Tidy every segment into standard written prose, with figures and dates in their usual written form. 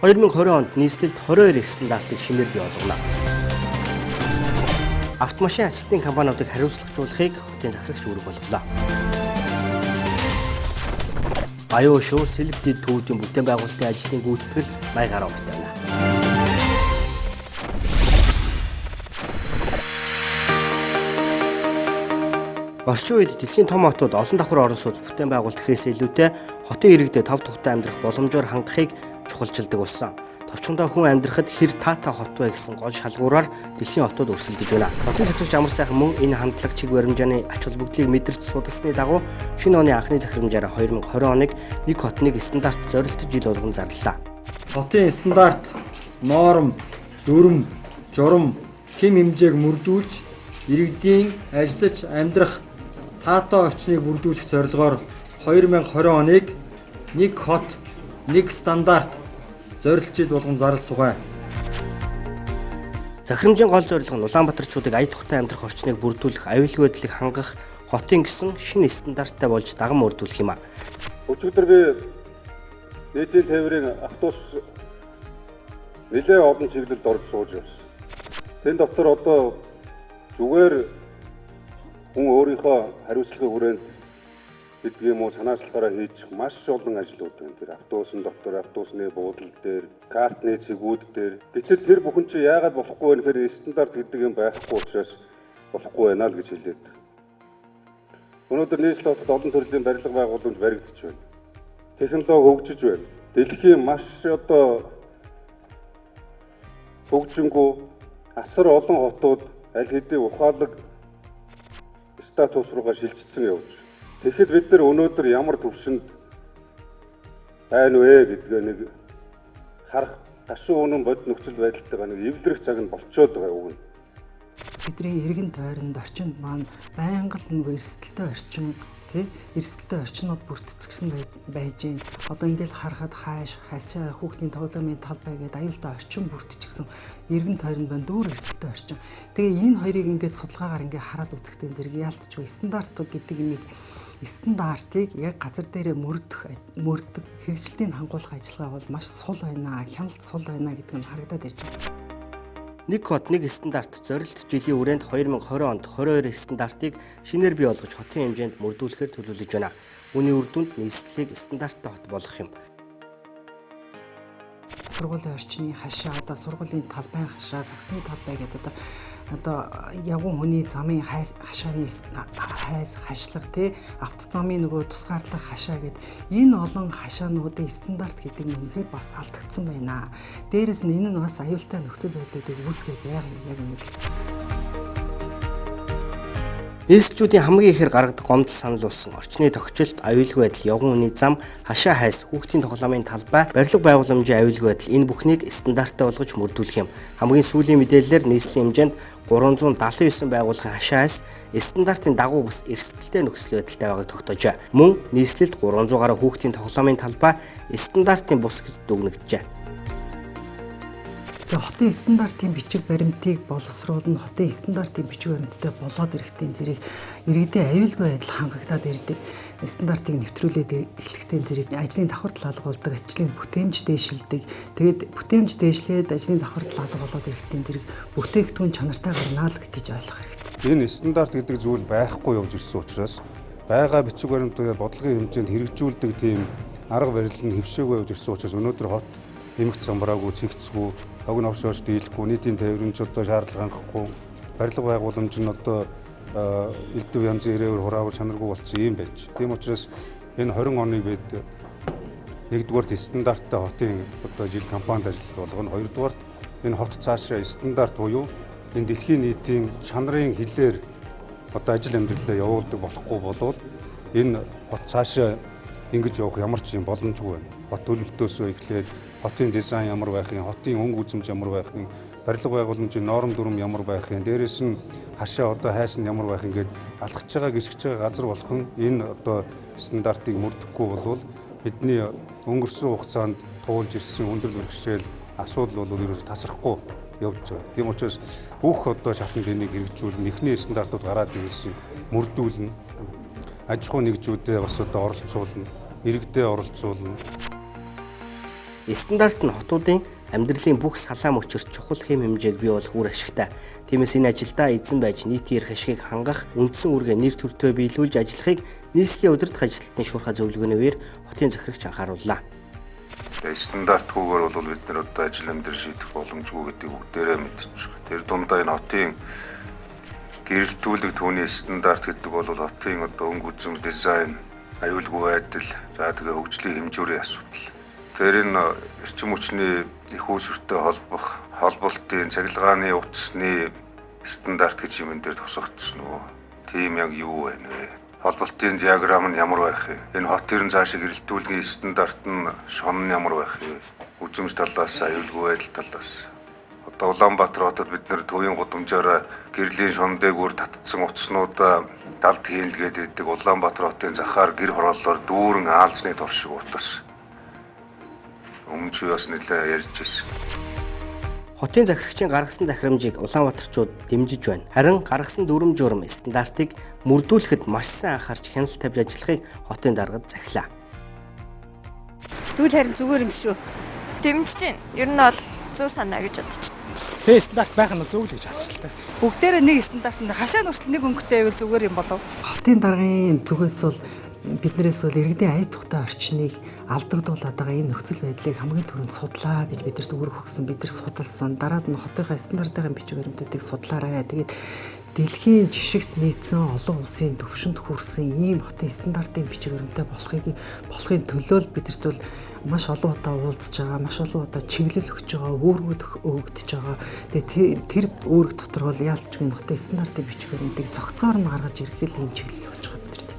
2020 онд нийслэлд 22 стандартыг шинээр бий болгоно. Автомашин ажилтны компаниудыг хариуцлагажуулахыг хотын захирагч үүрэг болголоо. Аюу шүү Сэлбэдэд төвүүдийн бүтээн байгуулалтын ажлын гүйцэтгэл 80 гаруй огт байна. Орчин үед дэлхийн том хотууд олон давхар орон сууц бүтээн байгуулалт гэхээс илүүтэй хотын иргэдэд тав тухтай амьдрах боломжоор хангахыг чухалчилдаг болсон. Товчхондоо хүн амьдрахад хэр таатай хот вэ гэсэн гол шалгуураар дэлхийн хотууд өрсөлдөж байна. Хотын захирагч Амар сайхан мөн энэ хандлага чиг баримжааны ач холбогдлыг мэдэрч судалсны дагуу шинэ оны анхны захирамжаараа 2020 оныг нэг хотныг стандарт зорилттой жил болгон зарлалаа. Хотын стандарт, норм, дүрм, журам, хэм хэмжээг мөрдүүлж иргэдийн ажиллаж амьдрах таатай орчныг бүрдүүлэх зорилгоор 2020 оныг нэг хот, нэг стандарт зорилт жил болгон зарласугай. Захирамжийн гол зорилго нь Улаанбаатарчуудыг ая тухтай амьдрах орчныг бүрдүүлэх, аюулгүй байдлыг хангах, хотын гэсэн шинэ стандарттай болж даган мөрдүүлэх юм а. Өчигдөр би нийтийн тээврийн автобус нэлээд олон чиглэлд орж сууж явсан. Тэн дотор одоо зүгээр хүн өөрийнхөө хариуцлагын хүрээнд гэдэг юм уу санаачлалаараа хийж маш олон ажлууд байна. Тэр автобусын дотор, автобусны буудлын дээр, картны цэгүүд дээр. Гэтэл тэр бүхэн чи яагаад болохгүй вэ гэхээр стандарт гэдэг юм байхгүй учраас болохгүй байна л гэж хэлээд. Өнөөдөр нийслэл хотод олон төрлийн барилга байгууламж баригдаж байна. Технологи хөгжиж байна. Дэлхийн маш одоо хөгжингүү асар олон хотууд аль хэдийн ухаалаг статус руугаа шилжчихсэн явж. Тэгэхэд бид нар өнөөдөр ямар төвшөнд байна вэ гэдгээ нэг харах гашуун үнэн бод нөхцөл байдалтайгаа нэг эвлэрэх цаг нь болцоод байгаа үг нь. Бидний эргэн тойронд орчинд маань байнга л нэг эрсдэлтэй орчин эрсдэлтэй орчнууд бүрдцэгсэн байж гин. Одоо ингээл харахад хашаа хүүхдийн тоглоомын талбай гэдэг аюултай орчин бүрдчихсэн эргэн тойронд байна дүүр эрсдэлтэй орчин. Тэгээ энэ хоёрыг ингээд судалгаагаар ингээд хараад үзэхдээ зэрэг яалтчгүй стандарт гэдэг имийг стандартыг яг газар дээрээ мөрдөх хэрэгжилтийн хангуулах ажиллагаа бол маш сул байна, хяналт сул байна гэдэг нь харагдаад ирж байна. Нэг хот нэг стандарт зорилт жилийн хүрээнд 2020 онд 22 стандартыг шинээр бий болгож хотын хэмжээнд мөрдүүлэхээр төлөвлөж байна. Үүний үр дүнд нийслэлийг стандарттай хот болгох юм. Сургуулийн орчны хашаа, одоо сургуулийн талбайн хашаа, загсны талбай гэдэг одоо явган хүний замын хашааны хашлага автозамын нөгөө тусгаарлах хашаа гэдэг энэ олон хашаануудын стандарт гэдэг нь үнэхээр бас алдагдсан байна. Дээрээс нь энэ нь бас аюултай нөхцөл байдлуудыг үүсгэж байгаа яг нэг. Нийслэлчүүдийн хамгийн ихээр гаргадаг гомдол санал болсон орчны тогтчлт, аюулгүй байдал, явган хүний зам, хашаа хайс, хүүхдийн тоглоомын талбай, барилга байгууламжийн аюулгүй байдал энэ бүхнийг стандарттай болгож мөрдүүлэх юм. Хамгийн сүүлийн мэдээллээр нийслэлийн хэмжээнд 379 байгууллагын хашаа хайс стандартын дагуу бас эрсдэлтэй нөхцөл байдалтай байгааг тогтоожээ. Мөн нийслэлд 300 гаруй хүүхдийн тоглоомын талбай стандартын бус гэж дүгнэгджээ. Хотын стандартын бичиг баримтыг боловсруулна, хотын стандартын бичиг баримттай болоод ирэхтэн зэрэг иргэдийн аюулгүй байдал хангагдаад ирдэг. Стандартыг нэвтрүүлээд эхлэхтэн зэрэг ажлын давхар алга болдог, ажлын бүтээмж дээшилдэг. Тэгээд бүтээмж дээшлээд ажлын давхар алга болоод ирэхтэн зэрэг бүтээгдэхүүн чанартай гарнаа л гэж ойлгох хэрэгтэй. Энэ стандарт гэдэг зүйл байхгүй явж ирсэн учраас байгаа бичиг баримтыг бодлогын хэмжээнд хэрэгжүүлдэг тийм арга барил нь хэвшээгүй явж ирсэн учраас өнөөдөр хот эмх замбраагүй, цэгцгүй,ог навш орж дийлэхгүй, нийтийн тээврэнч одоо шаардлага хангахгүй, барилга байгууламж нь одоо элдв янзын ирээвэр хураавар чанаргүй болсон юм байж. Тийм учраас энэ 20 оныг бид нэгдүгээр стандарттай хотын одоо жил кампанид ажил болгоно. Хоёрдугаарт энэ хот цаашаа стандарт буюу энэ дэлхийн нийтийн чанарын хилээр одоо ажил амьдралаа явуулдаг болохгүй болвол энэ хот цаашаа ингэж явах ямар ч юм боломжгүй байна. Хот төлөвлөлтөөсөө эхлээд хотын дизайн ямар байх юм, хотын өнгө үзэмж ямар байх юм, барилга байгууламжийн норм дүрм ямар байх юм, дээрээс нь хашаа одоо хайс нь ямар байх ингээд алхаж байгаа гიშгэж байгаа газар болгон энэ одоо стандартыг мөрдөхгүй болвол бидний өнгөрсөн хугацаанд туулж ирсэн өндөр бэрхшээл асуудал бол ерөөс тасрахгүй явж байгаа. Тийм учраас бүх одоо шатнд энийг хэрэгжүүлэн эхний стандартууд гараад ирсэн мөрдүүлнэ. Аж ахуй нэгжүүдэд бас одоо оролцуулна, иргэдэд оролцуулна. Стандарт нь хотуудын амьдралын бүх салаам өчирт чухал хэм хэмжээг бий болох үр ашигтай. Тиймээс энэ ажилдаа эзэн байж нийтийн эрх ашигыг хангах, үндсэн үүргээ нэр төртөө биелүүлж ажиллахыг нийслэлийн удирдах ажилтны шуурхай зөвлөгөөний үеэр хотын захирагч анхаарууллаа. Стандартгүйгээр бол бид нар одоо ажил амьдрал шийдэх боломжгүй гэдэг бүгдээрээ мэдчихв. Тэр дундаа энэ хотын гэрэлтүүлэг түүний стандарт гэдэг бол хотын одоо өнгө үзэм дизайн, аюулгүй байдал, за тэгээ хөгжлийн хэмжүүрийн асуудал. Тэр энэ эрчим хүчний их үүсвэртэй холболтын цахилгааны утасны стандарт гэж юм энэ дээр тусгагдсан уу? Тийм яг юу байна вэ? Холболтын диаграм нь ямар байх вэ? Энэ хот төрийн цаашаа гэрэлтүүлгийн стандарт нь шон нь ямар байх вэ? Үзэмж талаас, аюулгүй байдал талаас. Одоо Улаанбаатар хотод бид нэр төвийн гудамжаараа гэрлийн шон дээгүүр татцсан утаснуудаа далд хийлгээд идэг. Улаанбаатар хотын захаар гэр хорооллоор дүүрэн аалзны тор шиг утас. Өмнө бас нэлээ ярьж ирсэн. Хотын захирагчийн гаргасан захирамжийг улаанбаатарчууд дэмжиж байна. Харин гаргасан дүрм журм стандартыг мөрдүүлэхэд маш сайн анхаарч хяналт тавьж ажиллахыг хотын даргад захилаа. Тэгвэл харин зүгээр юм шүү. Дэмжиж байна. Ер нь бол зөв санаа гэж бодчих. Тэгээ стандарт байх нь зөв л гэж харж л та. Бүгдээрээ нэг стандартанд хашаа нүртэл нэг өнгөтэй байвал зүгээр юм болов. Хотын даргын зүгээс бол биднээс бол иргэдийн ая тухтай орчныг алдагдуулаад байгаа энэ нөхцөл байдлыг хамгийн түрүүнд судлаа гэж бидэрт үүрэг өгсөн. Бид нар судалсан. Дараад нь хотынхаа стандартын бичиг баримтуудыг судлаарай. Тэгээд дэлхийн жишгт нийцсэн олон улсын төвшөнд хүрсэн ийм хотын стандартын бичиг баримттай болохын төлөө бидэрт бол маш олон удаа уулзж байгаа, маш олон удаа чиглэл өгч байгаа, үүргүүд өгөгдөж байгаа. Тэгээд тэр үүрэг дотор бол яалтчгүй хотын стандартын бичиг баримтыг зохицоор нь гаргаж ирэх л ийм чиглэл өгч байгаа бидэрт.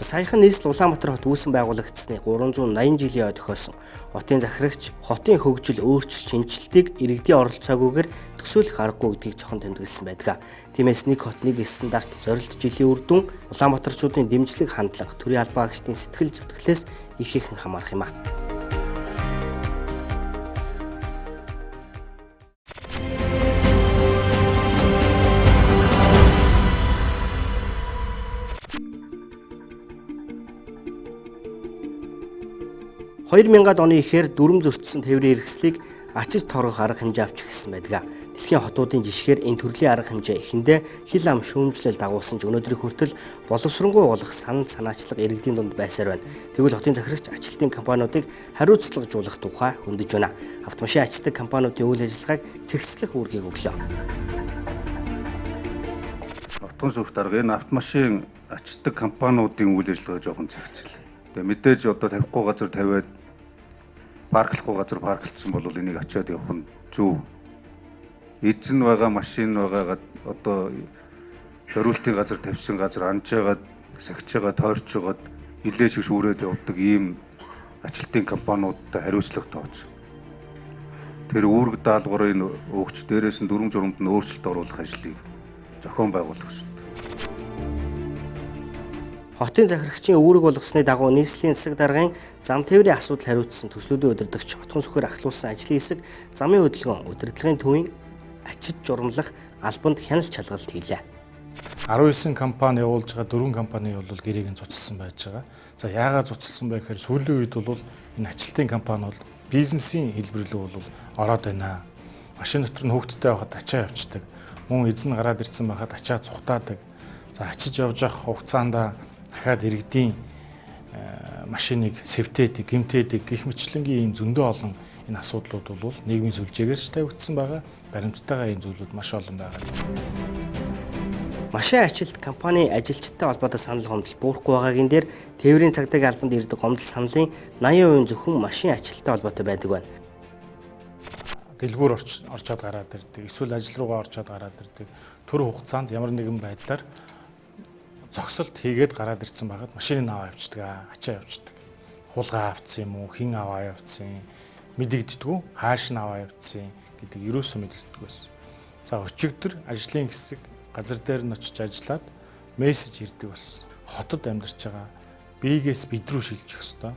Саяхан нийслэл Улаанбаатар хот үүсэн байгуулагдсны 380 жилийн ой тохиосон хотын захирагч хотын хөгжил өөрчлөлт шинжилтийг иргэдийн оролцоогүйгээр төсөөлөх аргагүй гэдгийг цохон тэмдэглэсэн байдаг. Тиймээс нэг хот нэг стандарт зорилт жилийн үр дүн улаанбаатарчуудын дэмжлэг хандлага, төрийн албаа агчдын сэтгэл зүтгэлээс их ихэн хамаарах юм а. ...2000-ад оны ихээр дүрм зөрчсөн тээврийн хэрэгслийг ачиж торгох арга хэмжээ авч эхэлсэн байдаг. Дэлхийн хотуудын жишгээр энэ төрлийн арга хэмжээ эхэндээ хил ам шүүмжлэл дагуулсан ч өнөөдрийн хүртэл боловсронгуй болох санал санаачлага иргэдийн дунд байсаар байна. Тэгвэл хотын захирагч ажилтны компаниудыг хариуцлагажуулах тухай хөндөж байна. Автомашин ачдаг компаниудын үйл ажиллагааг цэгцлэх үүргийг өглөө. Хотын сүрх дарга энэ автомашин ачдаг компаниудын үйл ажиллагаа жоохон цэгцэл. Тэгээ мэдээж одоо тавихгүй газар тавиад парклахгүй газар парклцсан бол энийг ачаад явах нь зөв. Эзэн байгаа машин байгаагаад одоо зориултын газар тавьсан газар анжаагаад сахижаагаад тойрчоод нилээ шиг шүүрээд явдаг ийм ажилтны компаниудтай хариуцлага тооц. Тэр үүрэг даалгаврын өгч дээрээс нь дүрм журамд нь өөрчлөлт оруулах ажлыг зохион байгуулах шүү. Хотын захирагчийн үүрэг болгосны дагуу нийслэлийн засаг даргын зам тээврийн асуудал хариуцсан төслүүдийн удирдагч хотхон сүхээр ахлуулсан ажлын хэсэг замын хөдөлгөөн удирдлагын төвийн ачиж журамлах албанд хяналт шалгалт хийлээ. 19 компани явуулж байгаа 4 компани бол гэрээг нь цуцлсан байж байгаа. За яагаад цуцлсан бэ гэхээр сүүлийн үед бол энэ ажилтны компани бол бизнесийн хэлбэр рүү бол ороод байна. Машин дотор нь хүүхдтэй байхад ачаа явчихдаг. Мөн эзэн гараад ирсэн байхад ачаа цухтаадаг. За ачиж явж явах хугацаанд дахиад иргэдийн машиныг сэвтээдэг, гэмтээдэг гэх мэтлэнгийн ийм зөндөө олон энэ асуудлууд бол нийгмийн сүлжээгээр ч тавигдсан байгаа. Баримттайгаа ийм зүйлүүд маш олон байгаа. Машин ажилт компани ажилчдтай холбоотой санал гомдол буурахгүй байгаагийн дээр тээврийн цагдаагийн албанд ирдэг гомдол саналын 80% зөвхөн машин ажилттай холбоотой байдаг байна. Дэлгүүр орчоод гараад ирдэг, эсвэл ажил руугаа орчоод гараад ирдэг. Төр хугацаанд ямар нэгэн байдлаар зогсолт хийгээд гараад ирсэн байгаад машиныг аваа явчихдаг, ачаа явчихдаг. Хулгай авцсан юм уу, хэн аваа явцсан, мэдэгддэггүй, хааш нь аваа явцсан гэдэг ерөөсөө мэдэгддэг байсан. За өчигдөр ажлын хэсэг газар дээр нь очиж ажиллаад мессеж ирдэг болсон. Хотод амьдарч байгаа биегээс бид рүү шилжих ёстой.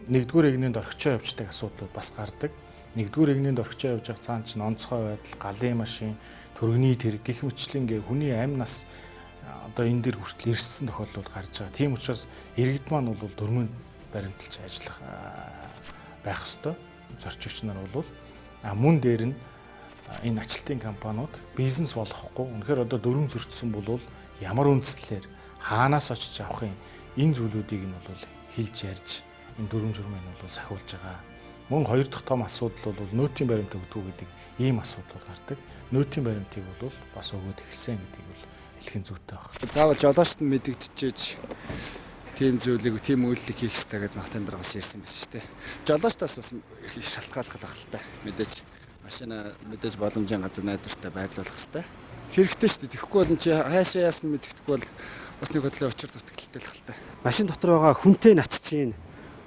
Нэгдүгээр эгнээнд орхичоо явждаг асуудлууд бас гардаг. Нэгдүгээр эгнээнд орхичоо явж байгаа цаан чинь онцгой байдал, галын машин, төргний тэрэг гэх мэтлэн хүний амь нас одоо энэ дээр хүртэл ирсэн тохиолдол гарч байгаа. Тийм учраас иргэд маань бол дөрмөнд баримталж ажиллах байх ёстой. Зорчигч нар бол мөн дээр нь энэ ажилтны компаниуд бизнес болохгүй. Үнэхээр одоо дүрм зөрчсөн бол ямар үндслээр хаанаас очиж авахын энэ зүйлүүдийг нь бол хэлж ярьж энэ дүрм журмыг нь бол сахиулж байгаа. Мөн хоёр дахь том асуудал бол нөөтийн баримт өгдөг гэдэг ийм асуудал гардаг. Нөөтийн баримтыг бол бас өгөөд эхэлсэн гэдгийг бол хэлхэн зүйтэй байна. Заавал жолоочд нь мэдэгдчихэж тийм зүйлийг, тийм үйлдэл хийх хэрэгтэй гэдэг нөхцөл дээр бас ирсэн байсан шүү дээ. Жолоочдоос бас их шалтгааллах хэрэгтэй. Мэдээж машина мэдээж боломжийн газар найдвартай байрлуулах хэрэгтэй. Хэрэгтэй шүү дээ. Тэгэхгүй бол чи хаашаа яасан мэддэхгүй бол бас нэг бодлоо учир дутагдaltaй л хэрэгтэй. Машин дотор байгаа хүнтэй нь ачиж гин.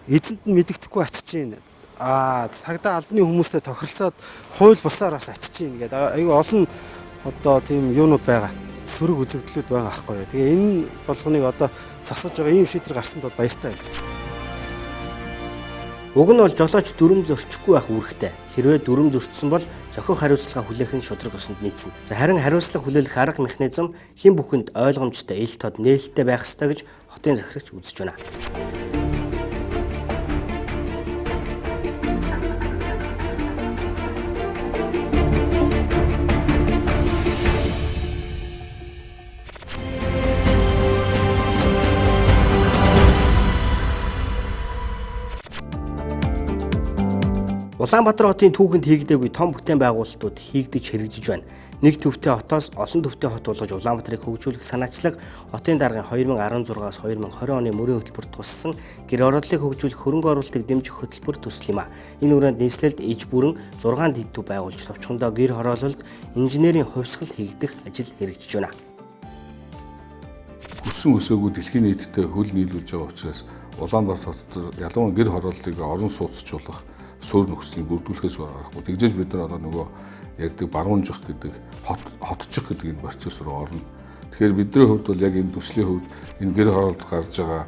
Эзэнт нь мэддэхгүй ачиж гин. Цагдаа албаны хүмүүстэй тохиролцоод хууль бусаар бас ачиж гин гэдэг аюу олон одоо тийм юунууд байгаа. Сөрөг үзэгдлүүд байгаа байхгүй юу. Тэгээ энэ болгоныг одоо засаж байгаа ийм шийдвэр гарсанд бол баяртай байна. Уг нь бол жолооч дүрм зөрчихгүй байх үүрэгтэй. Хэрвээ дүрм зөрчсөн бол зохиох хариуцлага хүлээх нь шударга ёсонд нийцнэ. Харин хариуцлага хүлээх арга механизм хэн бүхэнд ойлгомжтой, ил тод нээлттэй байх ёстой гэж хотын захирагч үзэж байна. Улаанбаатар хотын түүхэнд хийгдээгүй том бүтээн байгуулалтууд хийгдэж хэрэгжиж байна. Нэг төвтэй хотоос олон төвтэй хот болгож Улаанбаатарыг хөгжүүлэх санаачлаг хотын даргын 2016-аас 2020 оны мөрийн хөтөлбөр туссан гэр орооллыг хөгжүүлэх хөрөнгө оруулалтыг дэмжих хөтөлбөр төсөл юм а. Энэ хүрээнд нийслэлд иж бүрэн 6 дэд төв байгуулж товчхондоо гэр хороололд инженерийн хувьсгал хийгдэх ажил хэрэгжиж байна. Хүссэн өсөөгөө дэлхийн нийтэд хөл нийлүүлж байгаа учраас Улаанбаатар хотод ялангуяа гэр хорооллыг орон сууцчлуулах суурь нөхцөлийг бүрдүүлэхээс гарахгүй. Тэгжээж бид нар одоо нөгөө ярьдаг баруунжих гэдэг хотчих гэдэг энэ процесс руу орно. Тэгэхээр бидний хувьд бол яг энэ төслийн хувьд энэ гэр хороолд гарч байгаа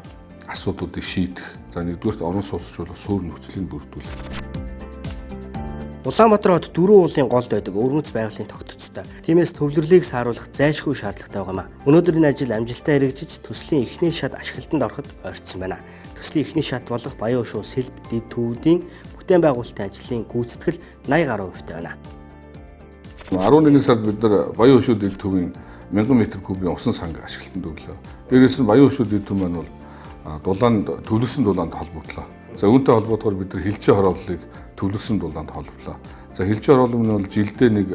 асуудлуудыг шийдэх. За нэгдүгээрт орон сууцчлуулах суурь нөхцөлийг бүрдүүлэх. Улаанбаатар хот 4 уулын голд байдаг өвөрмөц байгалийн тогтцтой. Тиймээс төвлөрлийг сааруулах зайлшгүй шаардлагатай байгаа юм а. Өнөөдөр энэ ажил амжилттай хэрэгжиж төслийн эхний шат ашиглалтанд ороход ойртсон байна. Төслийн эхний шат болох Баян Ушуу Сэлб дэд төвүүдийн бүтээн байгуулалтын ажлын гүйцэтгэл 80% байна. 11 сард бид нар Баян Ушуу дэд төвийн 1000 м3-ийн усан санг ашиглалтанд өглөө. Дээрээс нь Баян Ушуу дэд төв маань бол төвлөрсөн дулаанд холбогдлоо. За үүнтэй холбоотойгоор бид нар хилчээ хорооллыг төвлөрсөн дулаанд холболоо. За хилчээ хороолол нь бол жилдээ нэг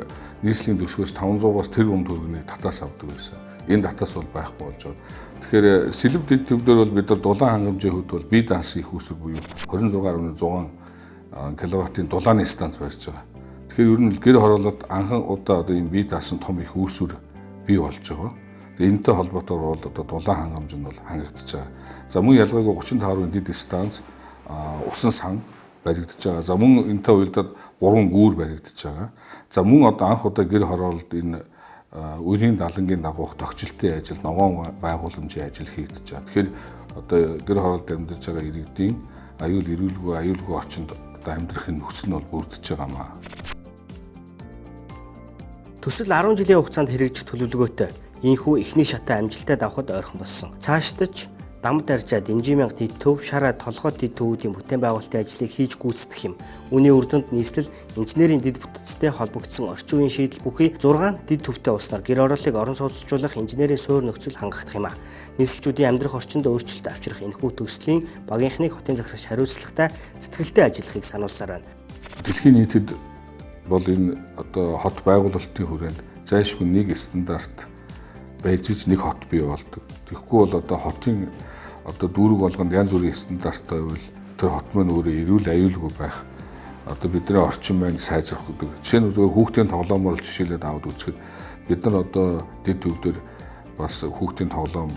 нийслэлийн төвшгөөс 500-аас тэрбум төгрөгийг татаас авдаг байсан. Энэ татаас бол байхгүй болж байна. Тэгэхээр Сэлб дэд төвдөр бол бид нар дулаан хангамжийн хувьд бол бие даансын их үүсвэр буюу 26.6 киловаттын дулааны станц барьж байгаа. Тэгэхээр ер нь гэр хороолоод анхан удаа одоо энэ бие даасан том их үүсвэр бий болж байгаа. Тэгээ энэтэй холбоотойгоор бол одоо дулаан хангамж нь бол хангагдаж байгаа. За мөн ялгаагүй 35 дэд станц усан сан баригдаж байгаа. За мөн энэтэй уялдаад 3 гүүр баригдаж байгаа. За мөн одоо анх удаа гэр хороолд энэ үерийн далангийн дагуух тогтчлтын ажил, ногоон байгууламжийн ажил хийгдэж байгаа. Тэгэхээр одоо гэр хороолд амьдарч байгаа иргэдийн аюулгүй орчинд одоо амьдрахын нөхцөл нь бол бүрдэж байгаа юм аа. Төсөл 10 жилийн хугацаанд хэрэгжих төлөвлөгөөтэй. Ийхүү эхний шатаа амжилттай давхад ойрхон болсон. Цаашдаж Дамд арчаа Дэнжимянга дэд төв, Шараа толгой дэд төвүүдийн бүтээн байгуулалтын ажлыг хийж гүйцэтгэх юм. Үүний үр дүнд нийслэл инженерийн дэд бүтцтэй холбогдсон орчин үеийн шийдэл бүхий 6 дэд төвтэй уснаар гэр орооллыг орон сууцчлуулах инженерийн суурь нөхцөл хангагдах юм а. Нийслэлчүүдийн амьдрах орчинд өөрчлөлт авчрах энэхүү төслийн багийнхныг хотын захирагч хариуцлагатай сэтгэлтэй ажиллахыг сануулсаар байна. Дэлхийн нийтэд бол энэ одоо хот байгуулалтын хүрээнд зайлшгүй нэг стандарт байж нэг хот бий болдог. Тэгэхгүй бол одоо хотын одоо дүүрэг болгонд янз бүрийн стандарттай байвал тэр хот маань өөрөө эрүүл аюулгүй байх. Одоо бидний орчин маань сайжрах гэдэг. Жишээ нь зөвхөн хүүхдийн тоглоомоор жишээлээд аваад үзэхэд бид нар одоо дэд төвдөр бас хүүхдийн тоглоом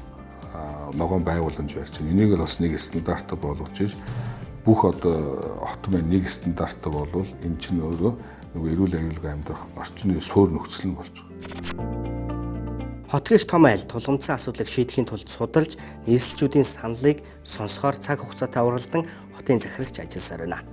ногоон байгууламж барьж байна. Энийг л бас нэг стандарттай болгож бүх одоо хот маань нэг стандарттай болвол энэ чинь өөрөө нэг эрүүл аюулгүй амьдрах орчны суурь нөхцөл нь болж байгаа. Хотгийнх том айл тулгымдсан асуудлыг шийдэхийн тулд судалж нийслэлчүүдийн саналыг сонсохоор цаг хугацаатай уралдан хотын захирагч ажилласаар байна.